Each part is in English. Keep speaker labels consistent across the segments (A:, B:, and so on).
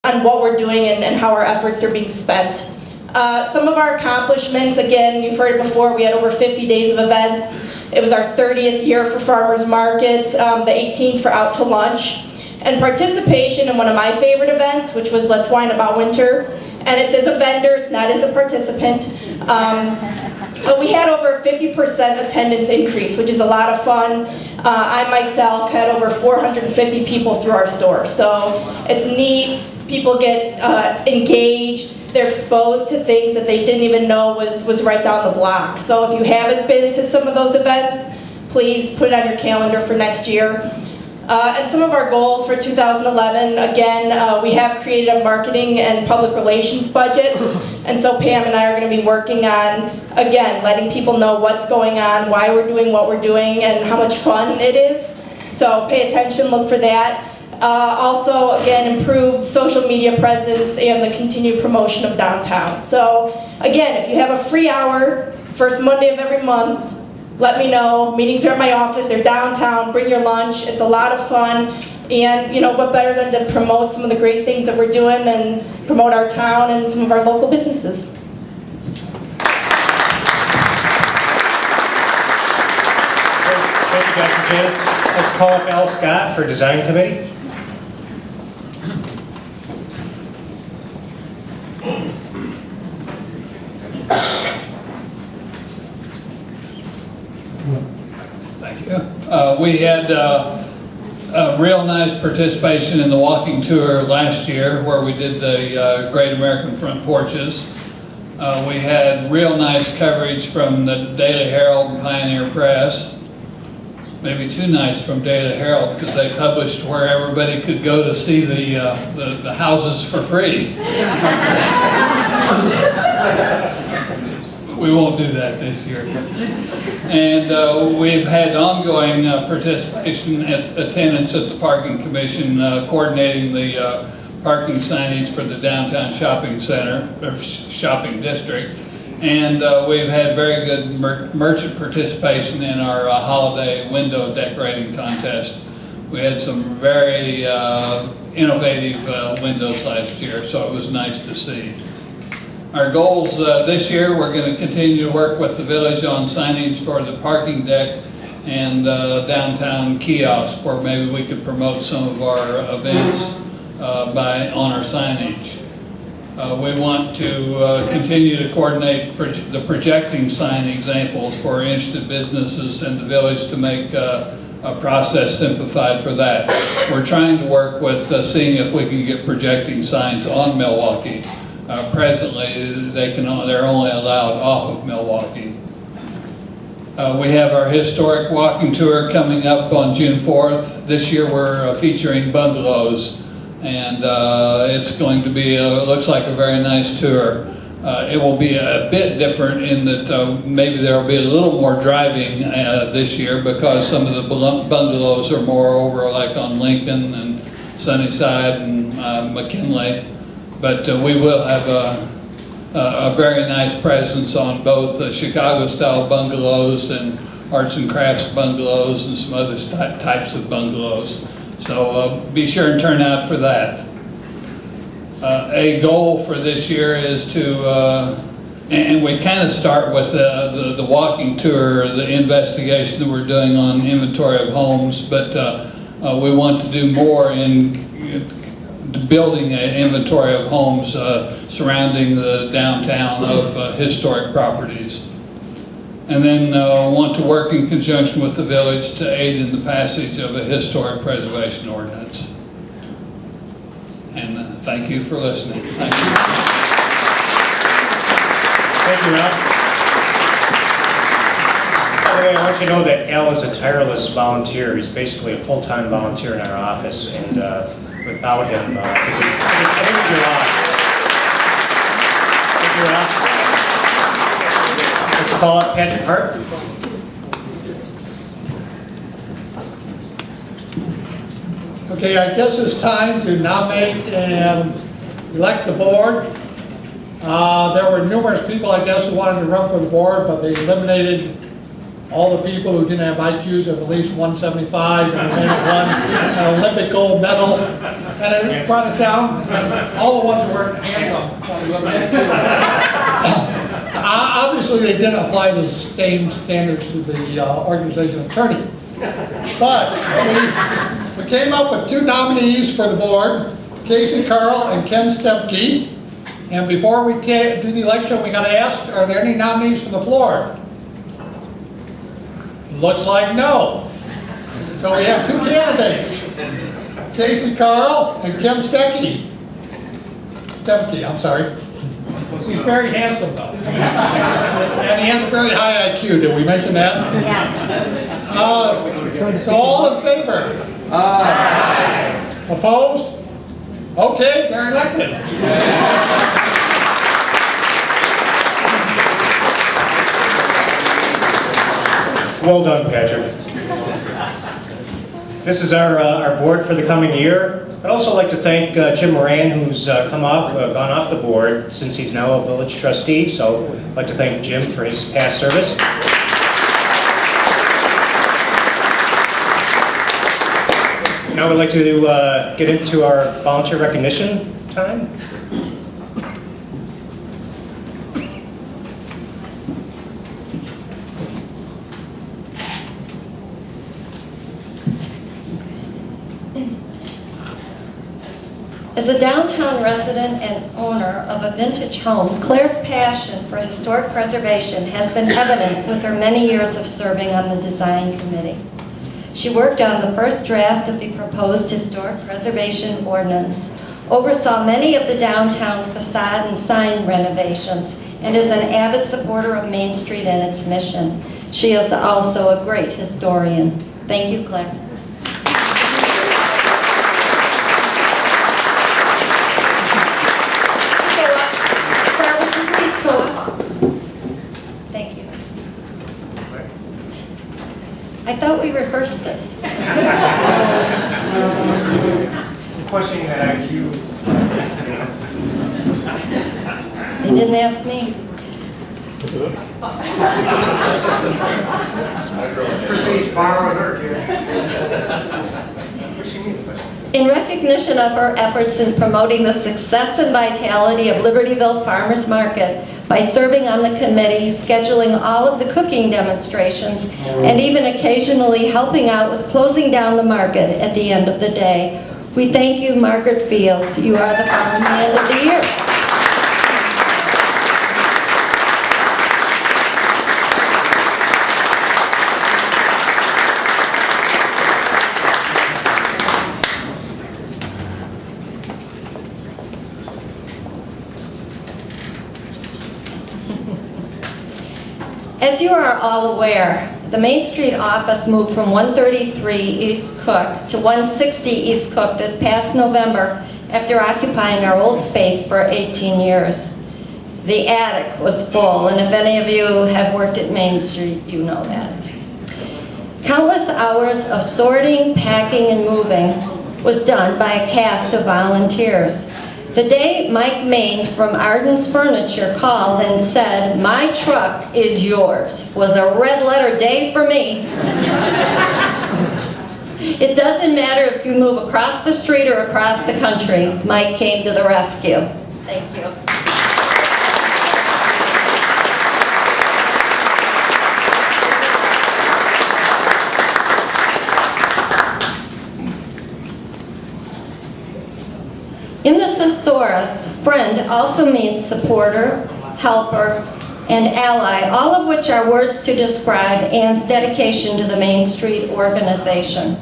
A: on what we're doing and how our efforts are being spent. Some of our accomplishments, again, you've heard it before, we had over 50 days of events. It was our 30th year for Farmers Market, the 18th for Out to Lunch, and participation in one of my favorite events, which was Let's Whine About Winter. And it's as a vendor, it's not as a participant. But we had over a 50% attendance increase, which is a lot of fun. I myself had over 450 people through our store. So it's neat, people get engaged, they're exposed to things that they didn't even know was right down the block. So if you haven't been to some of those events, please put it on your calendar for next year. And some of our goals for 2011, again, we have created a marketing and public relations budget. And so Pam and I are going to be working on, again, letting people know what's going on, why we're doing what we're doing, and how much fun it is. So pay attention, look for that. Also, again, improved social media presence and the continued promotion of downtown. So again, if you have a free hour, first Monday of every month, let me know. Meetings are at my office, they're downtown, bring your lunch. It's a lot of fun. And, you know, what better than to promote some of the great things that we're doing and promote our town and some of our local businesses.
B: Thank you, Dr. Jen. Let's call up Al Scott for Design Committee.
C: Thank you. We had a real nice participation in the walking tour last year where we did the Great American Front Porches. We had real nice coverage from the Daily Herald and Pioneer Press. Maybe too nice from Daily Herald because they published where everybody could go to see the houses for free. We won't do that this year. And we've had ongoing participation attendance at the Parking Commission, coordinating the parking signage for the downtown shopping center, or shopping district. And we've had very good merchant participation in our holiday window decorating contest. We had some very innovative windows last year, so it was nice to see. Our goals this year, we're going to continue to work with the village on signage for the parking deck and downtown kiosk, where maybe we could promote some of our events on our signage. We want to continue to coordinate the projecting sign examples for interested businesses in the village to make a process simplified for that. We're trying to work with seeing if we can get projecting signs on Milwaukee. Presently, they're only allowed off of Milwaukee. We have our historic walking tour coming up on June 4th. This year we're featuring bungalows, and it's going to be, looks like a very nice tour. It will be a bit different in that maybe there will be a little more driving this year because some of the bungalows are more over like on Lincoln and Sunnyside and McKinley. But we will have a very nice presence on both Chicago-style bungalows and arts and crafts bungalows and some other types of bungalows. So be sure and turn out for that. A goal for this year is to, and we kind of start with the walking tour, the investigation that we're doing on inventory of homes, but we want to do more in building an inventory of homes surrounding the downtown of historic properties. And then want to work in conjunction with the village to aid in the passage of a historic preservation ordinance. And thank you for listening. Thank you.
B: Thank you, Ralph. By the way, I want you to know that Al is a tireless volunteer. He's basically a full-time volunteer in our office, and without him, I think we'd be lost. Thank you, Ralph. Let's call up Patrick Hart.
D: Okay, I guess it's time to nominate and elect the board. There were numerous people, I guess, who wanted to run for the board, but they eliminated all the people who didn't have IQs of at least 175 and made it won an Olympic gold medal. And it brought us down, and all the ones who weren't handsome. Obviously, they didn't apply the same standards to the organization attorney. But we came up with 2 nominees for the board, Casey Carl and Ken Stepke. And before we do the election, we got to ask, are there any nominees from the floor? It looks like no. So we have 2 candidates, Casey Carl and Ken Stepke. Stepke, I'm sorry. He's very handsome, though. And he has a very high IQ. Did we mention that?
E: Yeah.
D: So all in favor? Aye. Opposed? Okay, they're elected.
B: Well done, Patrick. This is our board for the coming year. I'd also like to thank Jim Moran, who's gone off the board since he's now a village trustee. So I'd like to thank Jim for his past service. Now we'd like to get into our volunteer recognition time.
E: As a downtown resident and owner of a vintage home, Claire's passion for historic preservation has been evident with her many years of serving on the design committee. She worked on the first draft of the proposed historic preservation ordinance, oversaw many of the downtown facade and sign renovations, and is an avid supporter of Main Street and its mission. She is also a great historian. Thank you, Claire. I thought we rehearsed this.
B: Pushing that IQ.
E: They didn't ask me.
B: Proceed, borrow her,
E: In recognition of her efforts in promoting the success and vitality of Libertyville Farmers Market by serving on the committee, scheduling all of the cooking demonstrations, and even occasionally helping out with closing down the market at the end of the day, we thank you, Margaret Fields. You are the Farmhand of the Year. As you are all aware, the Main Street office moved from 133 East Cook to 160 East Cook this past November after occupying our old space for 18 years. The attic was full, and if any of you have worked at Main Street, you know that. Countless hours of sorting, packing, and moving was done by a cast of volunteers. The day Mike Main from Arden's Furniture called and said, "My truck is yours," was a red letter day for me. It doesn't matter if you move across the street or across the country, Mike came to the rescue. Thank you. In the thesaurus, friend also means supporter, helper, and ally, all of which are words to describe Anne's dedication to the Main Street organization.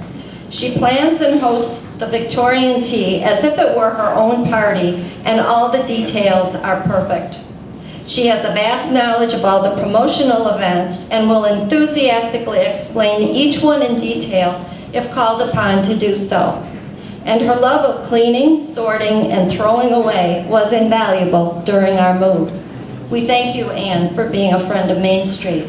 E: She plans and hosts the Victorian tea as if it were her own party, and all the details are perfect. She has a vast knowledge of all the promotional events and will enthusiastically explain each one in detail if called upon to do so. And her love of cleaning, sorting, and throwing away was invaluable during our move. We thank you, Anne, for being a friend of Main Street.